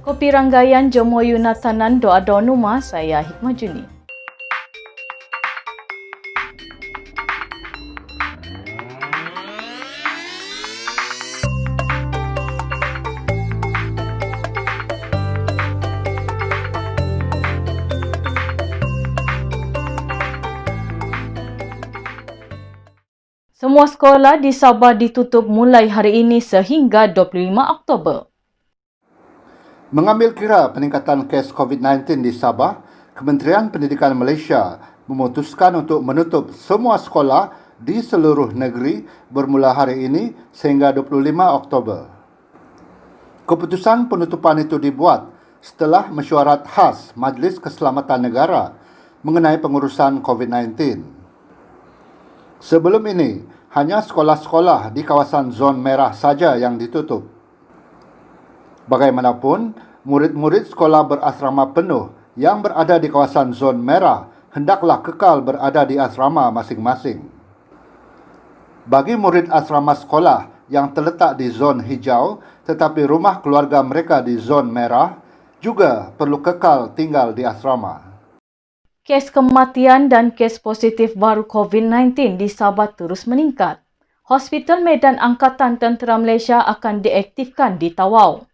Kopi Ranggayan Jomo Yunatanan Doa Donuma, saya Hikmah Juni. Semua sekolah di Sabah ditutup mulai hari ini sehingga 25 Oktober. Mengambil kira peningkatan kes COVID-19 di Sabah, Kementerian Pendidikan Malaysia memutuskan untuk menutup semua sekolah di seluruh negeri bermula hari ini sehingga 25 Oktober. Keputusan penutupan itu dibuat setelah mesyuarat khas Majlis Keselamatan Negara mengenai pengurusan COVID-19. Sebelum ini, hanya sekolah-sekolah di kawasan zon merah saja yang ditutup. Bagaimanapun, murid-murid sekolah berasrama penuh yang berada di kawasan zon merah hendaklah kekal berada di asrama masing-masing. Bagi murid asrama sekolah yang terletak di zon hijau tetapi rumah keluarga mereka di zon merah juga perlu kekal tinggal di asrama. Kes kematian dan kes positif baru COVID-19 di Sabah terus meningkat. Hospital Medan Angkatan Tentera Malaysia akan diaktifkan di Tawau.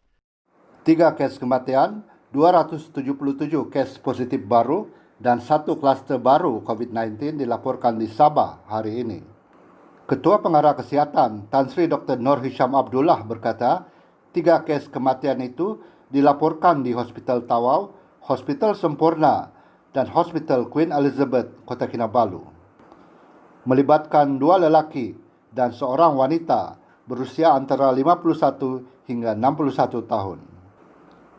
3 kes kematian, 277 kes positif baru dan 1 kluster baru COVID-19 dilaporkan di Sabah hari ini. Ketua Pengarah Kesihatan Tan Sri Dr. Nur Hisham Abdullah berkata, 3 kes kematian itu dilaporkan di Hospital Tawau, Hospital Sempurna dan Hospital Queen Elizabeth, Kota Kinabalu. Melibatkan 2 lelaki dan seorang wanita berusia antara 51 hingga 61 tahun.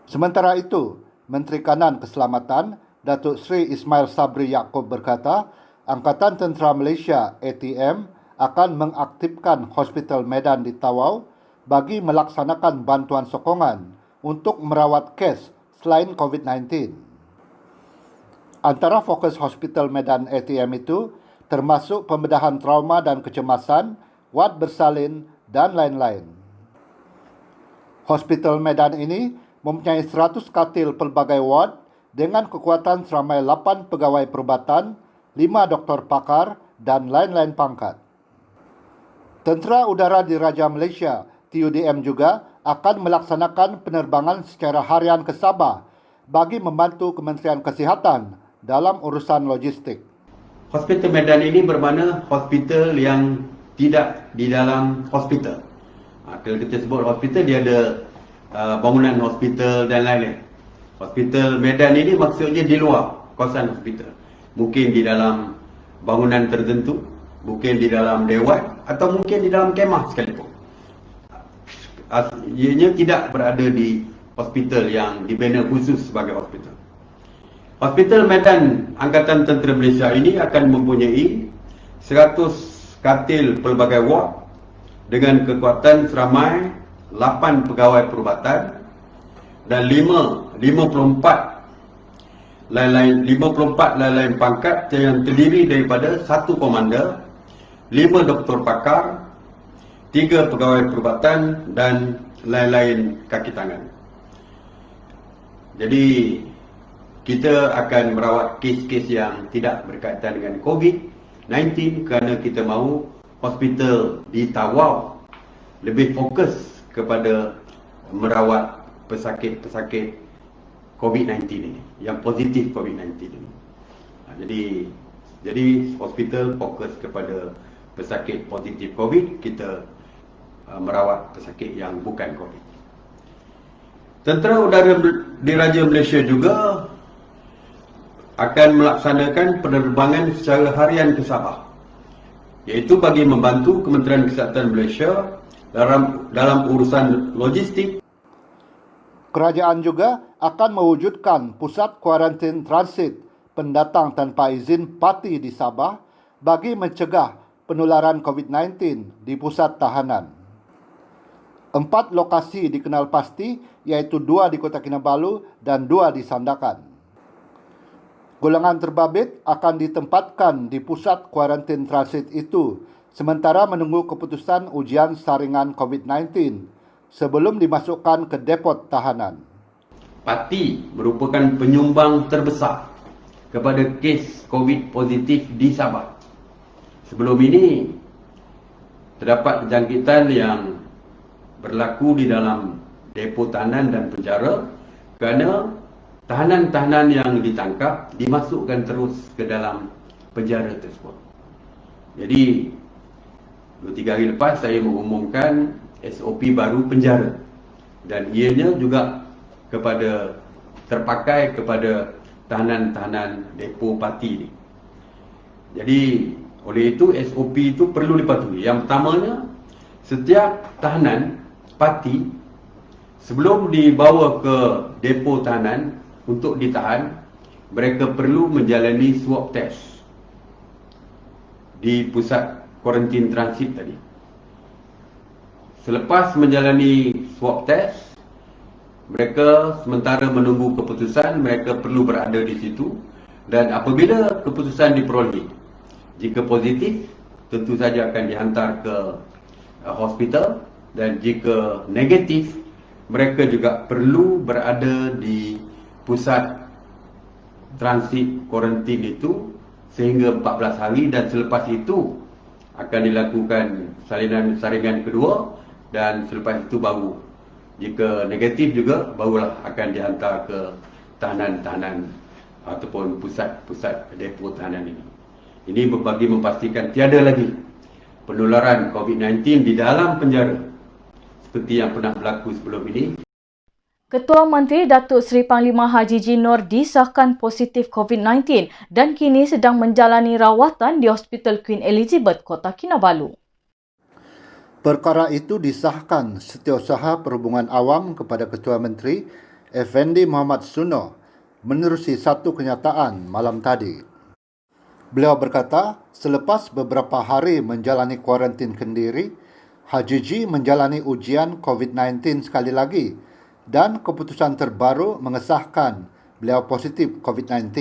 Sementara itu, Menteri Kanan Keselamatan Datuk Seri Ismail Sabri Yaakob berkata, Angkatan Tentera Malaysia ATM akan mengaktifkan Hospital Medan di Tawau bagi melaksanakan bantuan sokongan untuk merawat kes selain COVID-19. Antara fokus Hospital Medan ATM itu termasuk pembedahan trauma dan kecemasan, wad bersalin dan lain-lain. Hospital Medan ini mempunyai 100 katil pelbagai wad dengan kekuatan seramai 8 pegawai perubatan, 5 doktor pakar dan lain-lain pangkat. Tentera Udara Diraja Malaysia TUDM juga akan melaksanakan penerbangan secara harian ke Sabah bagi membantu Kementerian Kesihatan dalam urusan logistik. Hospital Medan ini bermakna hospital yang tidak di dalam hospital. Kalau kita sebut hospital, dia ada bangunan hospital dan lain-lain. Hospital Medan ini maksudnya di luar kawasan hospital. Mungkin di dalam bangunan tertentu, mungkin di dalam dewan atau mungkin di dalam kemah sekalipun. Ianya tidak berada di hospital yang dibina khusus sebagai hospital. Hospital Medan Angkatan Tentera Malaysia ini akan mempunyai 100 katil pelbagai ward dengan kekuatan seramai 8 pegawai perubatan dan 54 lain-lain pangkat yang terdiri daripada 1 komander, 5 doktor pakar, 3 pegawai perubatan dan lain-lain kaki tangan. Jadi kita akan merawat kes-kes yang tidak berkaitan dengan COVID-19 kerana kita mahu hospital di Tawau lebih fokus kepada merawat pesakit-pesakit COVID-19 ini, yang positif COVID-19 ini. Jadi hospital fokus kepada pesakit positif COVID, kita merawat pesakit yang bukan COVID. Tentera Udara Diraja Malaysia juga akan melaksanakan penerbangan secara harian ke Sabah, iaitu bagi membantu Kementerian Kesihatan Malaysia dalam urusan logistik. Kerajaan juga akan mewujudkan pusat kuarantin transit pendatang tanpa izin parti di Sabah bagi mencegah penularan COVID-19 di pusat tahanan. 4 lokasi dikenal pasti, iaitu 2 di Kota Kinabalu dan 2 di Sandakan. Golongan terbabit akan ditempatkan di pusat kuarantin transit itu sementara menunggu keputusan ujian saringan COVID-19 sebelum dimasukkan ke depot tahanan. Pati merupakan penyumbang terbesar kepada kes COVID positif di Sabah. Sebelum ini, terdapat kejangkitan yang berlaku di dalam depo tahanan dan penjara kerana tahanan-tahanan yang ditangkap dimasukkan terus ke dalam penjara tersebut. Jadi, 2-3 hari lepas saya mengumumkan SOP baru penjara dan ianya juga terpakai kepada tahanan-tahanan depo Pati ni. Jadi, oleh itu SOP itu perlu dipatuhi. Yang pertamanya, setiap tahanan Pati sebelum dibawa ke depo tahanan untuk ditahan, mereka perlu menjalani swab test di pusat kuarantin transit tadi. Selepas menjalani swab test, mereka sementara menunggu keputusan, mereka perlu berada di situ, dan apabila keputusan diperolehi, jika positif, tentu saja akan dihantar ke hospital, dan jika negatif, mereka juga perlu berada di pusat transit kuarantin itu sehingga 14 hari, dan selepas itu akan dilakukan saringan kedua, dan selepas itu baru, jika negatif juga, barulah akan dihantar ke tahanan-tahanan ataupun pusat-pusat depo tahanan ini. Ini bagi memastikan tiada lagi penularan COVID-19 di dalam penjara seperti yang pernah berlaku sebelum ini. Ketua Menteri Datuk Seri Panglima Haji G. Nor disahkan positif COVID-19 dan kini sedang menjalani rawatan di Hospital Queen Elizabeth, Kota Kinabalu. Perkara itu disahkan Setiausaha Perhubungan Awam kepada Ketua Menteri Effendi Muhammad Suno menerusi satu kenyataan malam tadi. Beliau berkata, selepas beberapa hari menjalani kuarantin kendiri, Haji G menjalani ujian COVID-19 sekali lagi dan keputusan terbaru mengesahkan beliau positif COVID-19.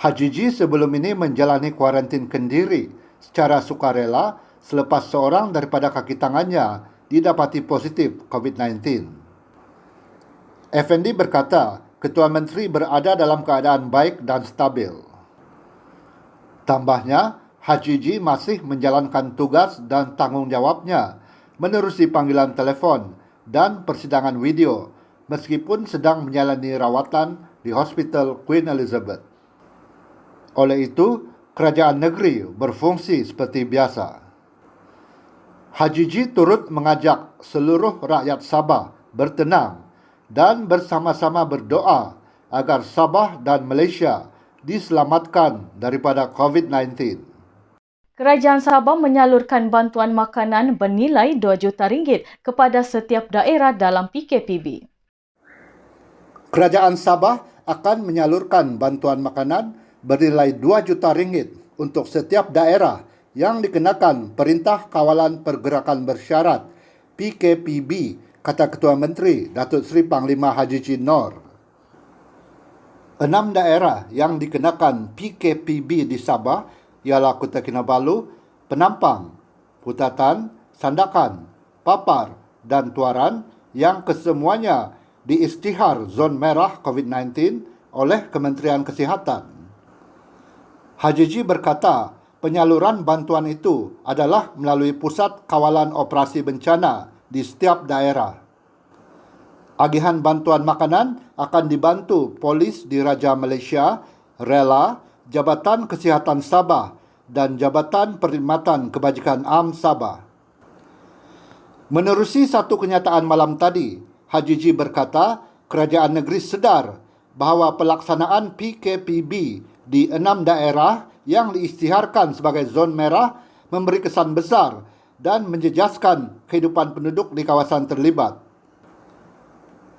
Haji G sebelum ini menjalani kuarantin kendiri secara sukarela selepas seorang daripada kaki tangannya didapati positif COVID-19. Effendi berkata, Ketua Menteri berada dalam keadaan baik dan stabil. Tambahnya, Haji G masih menjalankan tugas dan tanggungjawabnya menerusi panggilan telefon dan persidangan video meskipun sedang menjalani rawatan di Hospital Queen Elizabeth. Oleh itu, kerajaan negeri berfungsi seperti biasa. Haji G turut mengajak seluruh rakyat Sabah bertenang dan bersama-sama berdoa agar Sabah dan Malaysia diselamatkan daripada COVID-19. Kerajaan Sabah menyalurkan bantuan makanan bernilai 2 juta ringgit kepada setiap daerah dalam PKPB. Kerajaan Sabah akan menyalurkan bantuan makanan bernilai 2 juta ringgit untuk setiap daerah yang dikenakan Perintah Kawalan Pergerakan Bersyarat PKPB, kata Ketua Menteri Datuk Seri Panglima Haji G. Nor. 6 daerah yang dikenakan PKPB di Sabah ialah Kota Kinabalu, Penampang, Putatan, Sandakan, Papar dan Tuaran yang kesemuanya diisytihar zon merah COVID-19 oleh Kementerian Kesihatan. Haji G berkata, penyaluran bantuan itu adalah melalui Pusat Kawalan Operasi Bencana di setiap daerah. Agihan bantuan makanan akan dibantu Polis Diraja Malaysia, Rela, Jabatan Kesihatan Sabah dan Jabatan Perkhidmatan Kebajikan Am Sabah. Menerusi satu kenyataan malam tadi, Haji G berkata kerajaan negeri sedar bahawa pelaksanaan PKPB di 6 daerah yang diisytiharkan sebagai zon merah memberi kesan besar dan menjejaskan kehidupan penduduk di kawasan terlibat.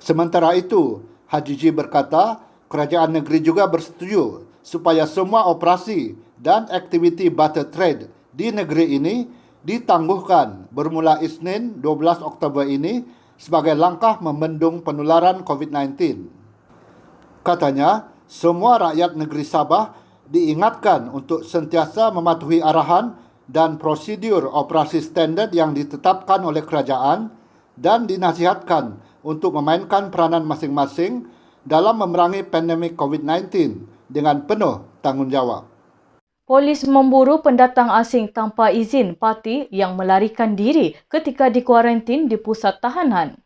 Sementara itu, Haji G berkata kerajaan negeri juga bersetuju supaya semua operasi dan aktiviti barter trade di negeri ini ditangguhkan bermula Isnin 12 Oktober ini sebagai langkah membendung penularan COVID-19. Katanya, semua rakyat negeri Sabah diingatkan untuk sentiasa mematuhi arahan dan prosedur operasi standard yang ditetapkan oleh kerajaan dan dinasihatkan untuk memainkan peranan masing-masing dalam memerangi pandemik COVID-19 dengan penuh tanggungjawab. Polis memburu pendatang asing tanpa izin parti yang melarikan diri ketika dikuarantin di pusat tahanan.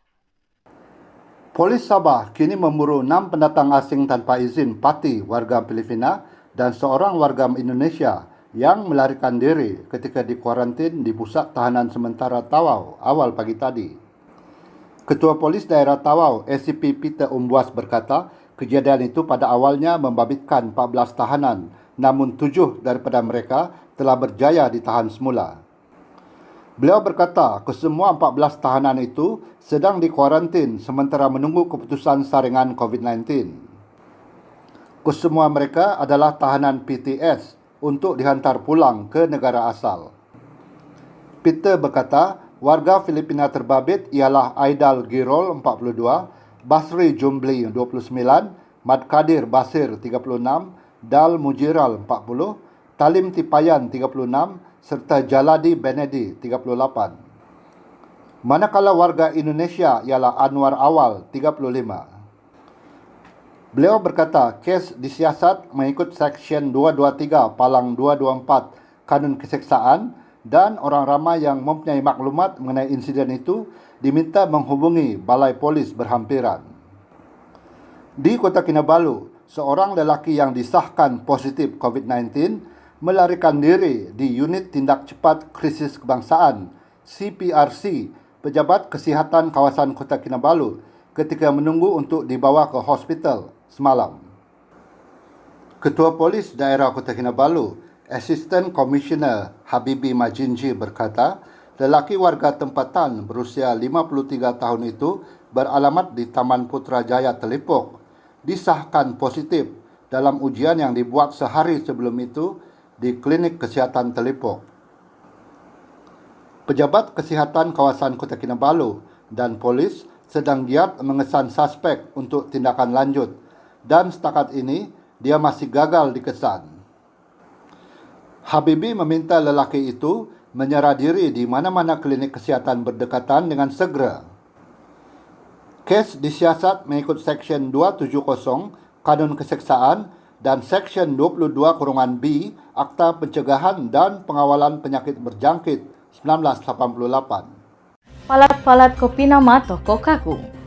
Polis Sabah kini memburu 6 pendatang asing tanpa izin parti warga Filipina dan seorang warga Indonesia yang melarikan diri ketika dikuarantin di pusat tahanan sementara Tawau awal pagi tadi. Ketua Polis Daerah Tawau, ACP Peter Umbuas berkata, kejadian itu pada awalnya membabitkan 14 tahanan, namun 7 daripada mereka telah berjaya ditahan semula. Beliau berkata, kesemua 14 tahanan itu sedang dikuarantin sementara menunggu keputusan saringan COVID-19. Kesemua mereka adalah tahanan PTS untuk dihantar pulang ke negara asal. Peter berkata, warga Filipina terbabit ialah Aidal Girol 42, Basri Jumbli 29, Madkadir Basir 36, Dal Mujiral 40, Talim Tipayan 36 serta Jaladi Benedi 38. Manakala warga Indonesia ialah Anwar Awal 35. Beliau berkata kes disiasat mengikut Seksyen 223 Palang 224 Kanun Keseksaan dan orang ramai yang mempunyai maklumat mengenai insiden itu diminta menghubungi Balai Polis berhampiran. Di Kota Kinabalu, seorang lelaki yang disahkan positif COVID-19 melarikan diri di Unit Tindak Cepat Krisis Kebangsaan CPRC Pejabat Kesihatan Kawasan Kota Kinabalu ketika menunggu untuk dibawa ke hospital semalam. Ketua Polis Daerah Kota Kinabalu, Assistant Commissioner Habibi Majinji berkata, lelaki warga tempatan berusia 53 tahun itu beralamat di Taman Putrajaya Telipok disahkan positif dalam ujian yang dibuat sehari sebelum itu di Klinik Kesihatan Telipok. Pejabat Kesihatan Kawasan Kota Kinabalu dan polis sedang giat mengesan suspek untuk tindakan lanjut dan setakat ini dia masih gagal dikesan. Habibi meminta lelaki itu menyerah diri di mana-mana klinik kesihatan berdekatan dengan segera. Kes disiasat mengikut Seksyen 270 Kanun Keseksaan dan Seksyen 22(b) Akta Pencegahan dan Pengawalan Penyakit Berjangkit 1988. Palat-palat kopi nama toko kaku.